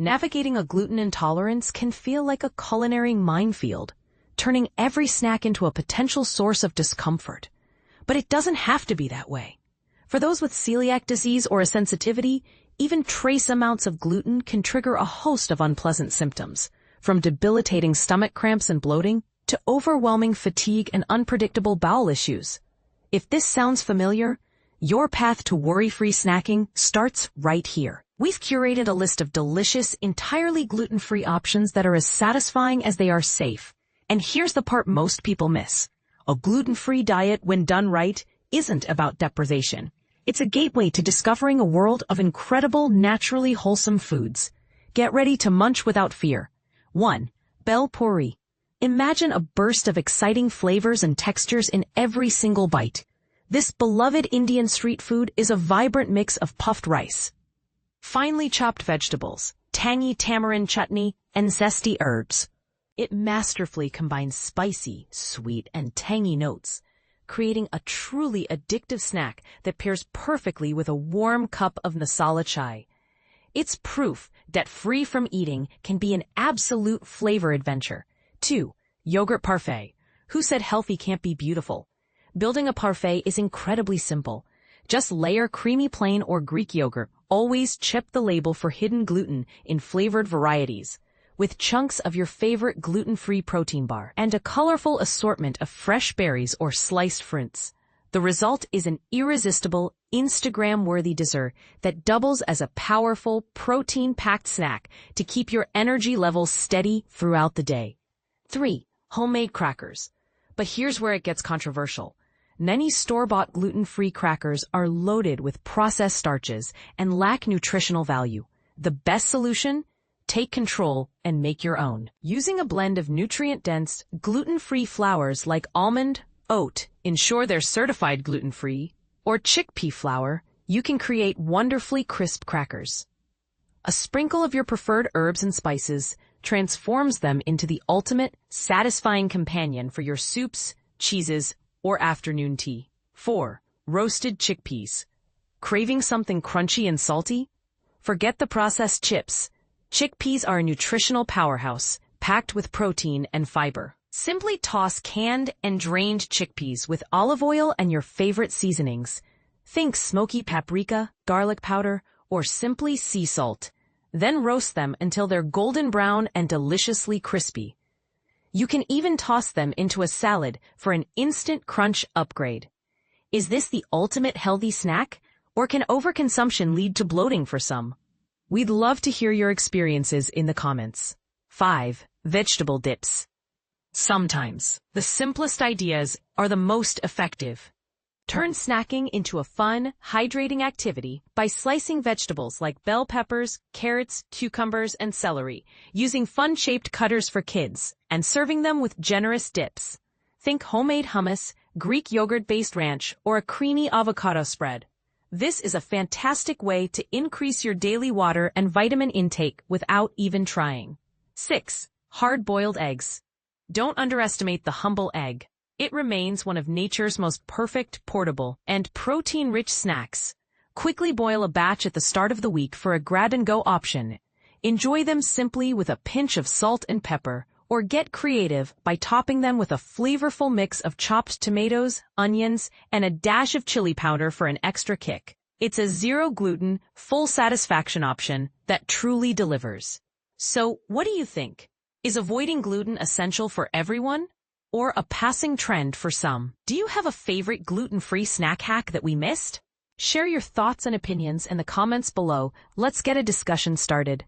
Navigating a gluten intolerance can feel like a culinary minefield, turning every snack into a potential source of discomfort. But it doesn't have to be that way. For those with celiac disease or a sensitivity, even trace amounts of gluten can trigger a host of unpleasant symptoms, from debilitating stomach cramps and bloating to overwhelming fatigue and unpredictable bowel issues. If this sounds familiar, your path to worry-free snacking starts right here. We've curated a list of delicious, entirely gluten-free options that are as satisfying as they are safe. And here's the part most people miss. A gluten-free diet, when done right, isn't about deprivation. It's a gateway to discovering a world of incredible, naturally wholesome foods. Get ready to munch without fear. 1. Bhel Puri. Imagine a burst of exciting flavors and textures in every single bite. This beloved Indian street food is a vibrant mix of puffed rice, finely chopped vegetables, tangy tamarind chutney, and zesty herbs. It masterfully combines spicy, sweet, and tangy notes, creating a truly addictive snack that pairs perfectly with a warm cup of masala chai. It's proof that free from eating can be an absolute flavor adventure. 2. Yoghurt Parfait. Who said healthy can't be beautiful? Building a parfait is incredibly simple. Just layer creamy plain or Greek yogurt. Always chip the label for hidden gluten in flavored varieties, with chunks of your favorite gluten-free protein bar and a colorful assortment of fresh berries or sliced fruits. The result is an irresistible, Instagram-worthy dessert that doubles as a powerful, protein-packed snack to keep your energy levels steady throughout the day. 3. Homemade crackers. But here's where it gets controversial. Many store-bought gluten-free crackers are loaded with processed starches and lack nutritional value. The best solution? Take control and make your own. Using a blend of nutrient-dense, gluten-free flours like almond, oat, ensure they're certified gluten-free, or chickpea flour, you can create wonderfully crisp crackers. A sprinkle of your preferred herbs and spices transforms them into the ultimate, satisfying companion for your soups, cheeses, or afternoon tea. 4. Roasted chickpeas. Craving something crunchy and salty? Forget the processed chips. Chickpeas are a nutritional powerhouse, packed with protein and fiber. Simply toss canned and drained chickpeas with olive oil and your favorite seasonings. Think smoky paprika, garlic powder, or simply sea salt. Then roast them until they're golden brown and deliciously crispy. You can even toss them into a salad for an instant crunch upgrade. Is this the ultimate healthy snack, or can overconsumption lead to bloating for some? We'd love to hear your experiences in the comments. 5. Vegetable dips. Sometimes, the simplest ideas are the most effective. Turn snacking into a fun, hydrating activity by slicing vegetables like bell peppers, carrots, cucumbers, and celery, using fun-shaped cutters for kids, and serving them with generous dips. Think homemade hummus, Greek yogurt-based ranch, or a creamy avocado spread. This is a fantastic way to increase your daily water and vitamin intake without even trying. 6. Hard-boiled eggs. Don't underestimate the humble egg. It remains one of nature's most perfect, portable, and protein-rich snacks. Quickly boil a batch at the start of the week for a grab-and-go option. Enjoy them simply with a pinch of salt and pepper, or get creative by topping them with a flavorful mix of chopped tomatoes, onions, and a dash of chili powder for an extra kick. It's a zero-gluten, full satisfaction option that truly delivers. So, what do you think? Is avoiding gluten essential for everyone? Or a passing trend for some? Do you have a favorite gluten-free snack hack that we missed? Share your thoughts and opinions in the comments below. Let's get a discussion started.